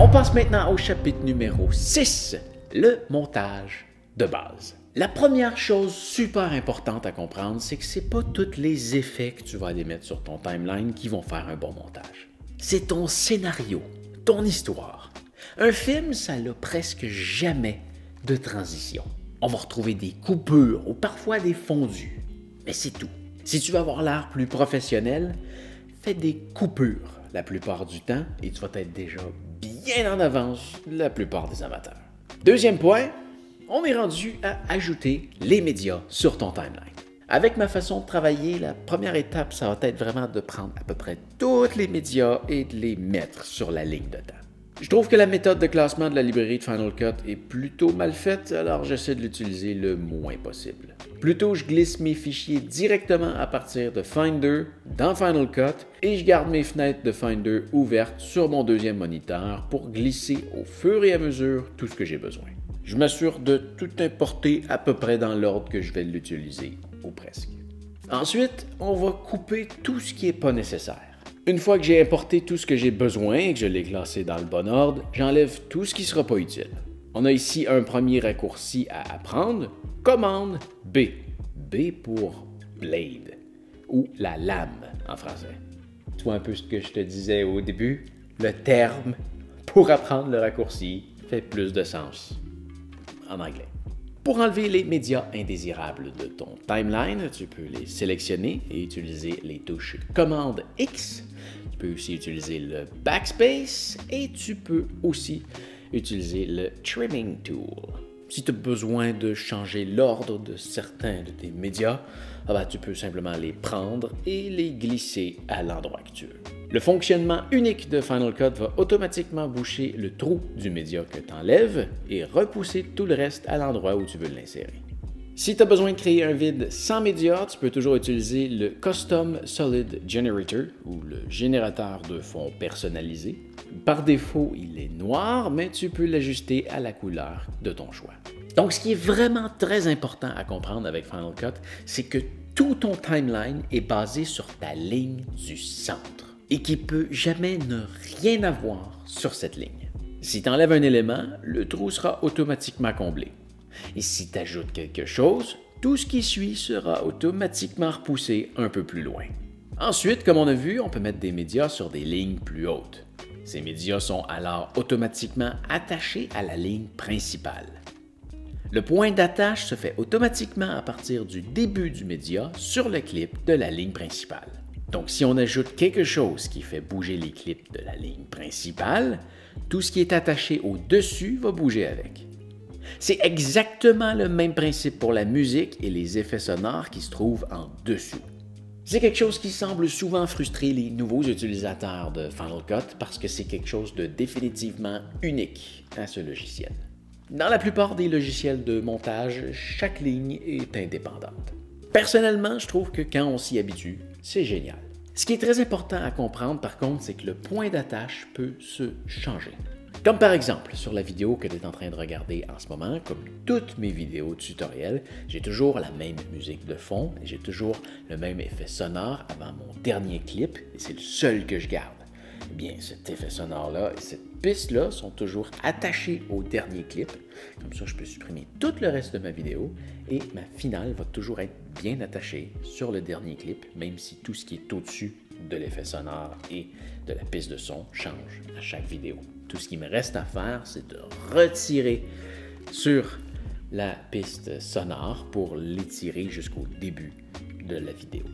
On passe maintenant au chapitre numéro 6, le montage de base. La première chose super importante à comprendre, c'est que c'est pas tous les effets que tu vas aller mettre sur ton timeline qui vont faire un bon montage. C'est ton scénario, ton histoire. Un film, ça n'a presque jamais de transition. On va retrouver des coupures ou parfois des fondus, mais c'est tout. Si tu veux avoir l'air plus professionnel, fais des coupures la plupart du temps et tu vas être déjà bien en avance la plupart des amateurs. Deuxième point, on est rendu à ajouter les médias sur ton timeline. Avec ma façon de travailler, la première étape, ça va être vraiment de prendre à peu près tous les médias et de les mettre sur la ligne de temps. Je trouve que la méthode de classement de la librairie de Final Cut est plutôt mal faite, alors j'essaie de l'utiliser le moins possible. Plutôt, je glisse mes fichiers directement à partir de Finder dans Final Cut et je garde mes fenêtres de Finder ouvertes sur mon deuxième moniteur pour glisser au fur et à mesure tout ce que j'ai besoin. Je m'assure de tout importer à peu près dans l'ordre que je vais l'utiliser, ou presque. Ensuite, on va couper tout ce qui n'est pas nécessaire. Une fois que j'ai importé tout ce que j'ai besoin et que je l'ai classé dans le bon ordre, j'enlève tout ce qui ne sera pas utile. On a ici un premier raccourci à apprendre, commande B. B pour blade, ou la lame en français. Tu vois un peu ce que je te disais au début? Le terme pour apprendre le raccourci fait plus de sens en anglais. Pour enlever les médias indésirables de ton timeline, tu peux les sélectionner et utiliser les touches commande X. Tu peux aussi utiliser le backspace et tu peux aussi utiliser le trimming tool. Si tu as besoin de changer l'ordre de certains de tes médias, tu peux simplement les prendre et les glisser à l'endroit que tu veux. Le fonctionnement unique de Final Cut va automatiquement boucher le trou du média que tu enlèves et repousser tout le reste à l'endroit où tu veux l'insérer. Si tu as besoin de créer un vide sans média, tu peux toujours utiliser le Custom Solid Generator ou le générateur de fond personnalisé. Par défaut, il est noir, mais tu peux l'ajuster à la couleur de ton choix. Donc, ce qui est vraiment très important à comprendre avec Final Cut, c'est que tout ton timeline est basé sur ta ligne du centre et qui peut jamais ne rien avoir sur cette ligne. Si tu enlèves un élément, le trou sera automatiquement comblé. Et si tu ajoutes quelque chose, tout ce qui suit sera automatiquement repoussé un peu plus loin. Ensuite, comme on a vu, on peut mettre des médias sur des lignes plus hautes. Ces médias sont alors automatiquement attachés à la ligne principale. Le point d'attache se fait automatiquement à partir du début du média sur le clip de la ligne principale. Donc, si on ajoute quelque chose qui fait bouger les clips de la ligne principale, tout ce qui est attaché au-dessus va bouger avec. C'est exactement le même principe pour la musique et les effets sonores qui se trouvent en dessous. C'est quelque chose qui semble souvent frustrer les nouveaux utilisateurs de Final Cut parce que c'est quelque chose de définitivement unique à ce logiciel. Dans la plupart des logiciels de montage, chaque ligne est indépendante. Personnellement, je trouve que quand on s'y habitue, c'est génial. Ce qui est très important à comprendre par contre, c'est que le point d'attache peut se changer. Comme par exemple, sur la vidéo que tu es en train de regarder en ce moment, comme toutes mes vidéos tutoriels, j'ai toujours la même musique de fond, et j'ai toujours le même effet sonore avant mon dernier clip, et c'est le seul que je garde. Eh bien, cet effet sonore-là et cette piste-là sont toujours attachés au dernier clip. Comme ça, je peux supprimer tout le reste de ma vidéo, et ma finale va toujours être bien attachée sur le dernier clip, même si tout ce qui est au-dessus de l'effet sonore et de la piste de son change à chaque vidéo. Tout ce qui me reste à faire, c'est de retirer sur la piste sonore pour l'étirer jusqu'au début de la vidéo.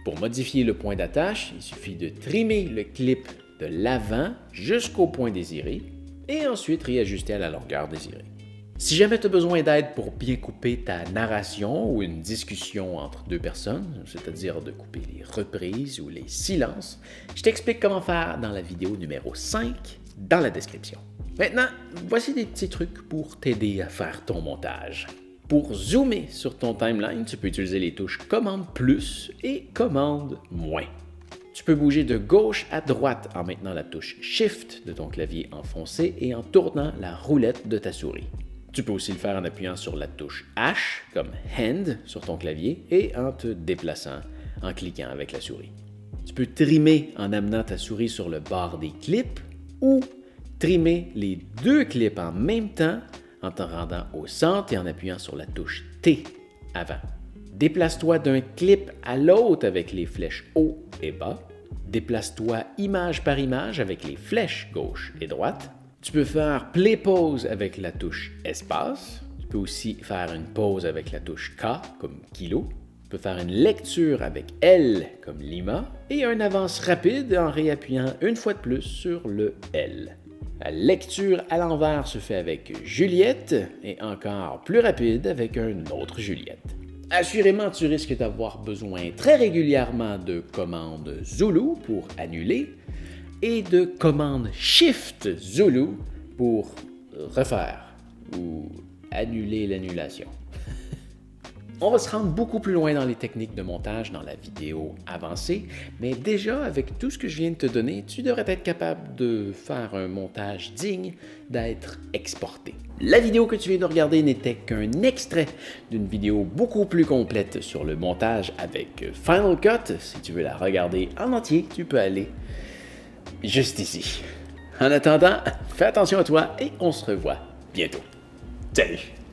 Pour modifier le point d'attache, il suffit de trimmer le clip de l'avant jusqu'au point désiré et ensuite réajuster à la longueur désirée. Si jamais tu as besoin d'aide pour bien couper ta narration ou une discussion entre deux personnes, c'est-à-dire de couper les reprises ou les silences, je t'explique comment faire dans la vidéo numéro 5 dans la description. Maintenant, voici des petits trucs pour t'aider à faire ton montage. Pour zoomer sur ton timeline, tu peux utiliser les touches commande plus et commande moins. Tu peux bouger de gauche à droite en maintenant la touche Shift de ton clavier enfoncé et en tournant la roulette de ta souris. Tu peux aussi le faire en appuyant sur la touche H comme Hand sur ton clavier et en te déplaçant en cliquant avec la souris. Tu peux trimer en amenant ta souris sur le bord des clips ou trimmer les deux clips en même temps en te rendant au centre et en appuyant sur la touche T avant. Déplace-toi d'un clip à l'autre avec les flèches haut et bas. Déplace-toi image par image avec les flèches gauche et droite. Tu peux faire play-pause avec la touche espace. Tu peux aussi faire une pause avec la touche K comme kilo. Tu peux faire une lecture avec L comme Lima et un avance rapide en réappuyant une fois de plus sur le L. La lecture à l'envers se fait avec Juliette et encore plus rapide avec un autre Juliette. Assurément, tu risques d'avoir besoin très régulièrement de commandes Zulu pour annuler et de commandes Shift Zulu pour refaire ou annuler l'annulation. On va se rendre beaucoup plus loin dans les techniques de montage dans la vidéo avancée, mais déjà avec tout ce que je viens de te donner, tu devrais être capable de faire un montage digne d'être exporté. La vidéo que tu viens de regarder n'était qu'un extrait d'une vidéo beaucoup plus complète sur le montage avec Final Cut. Si tu veux la regarder en entier, tu peux aller juste ici. En attendant, fais attention à toi et on se revoit bientôt. Salut!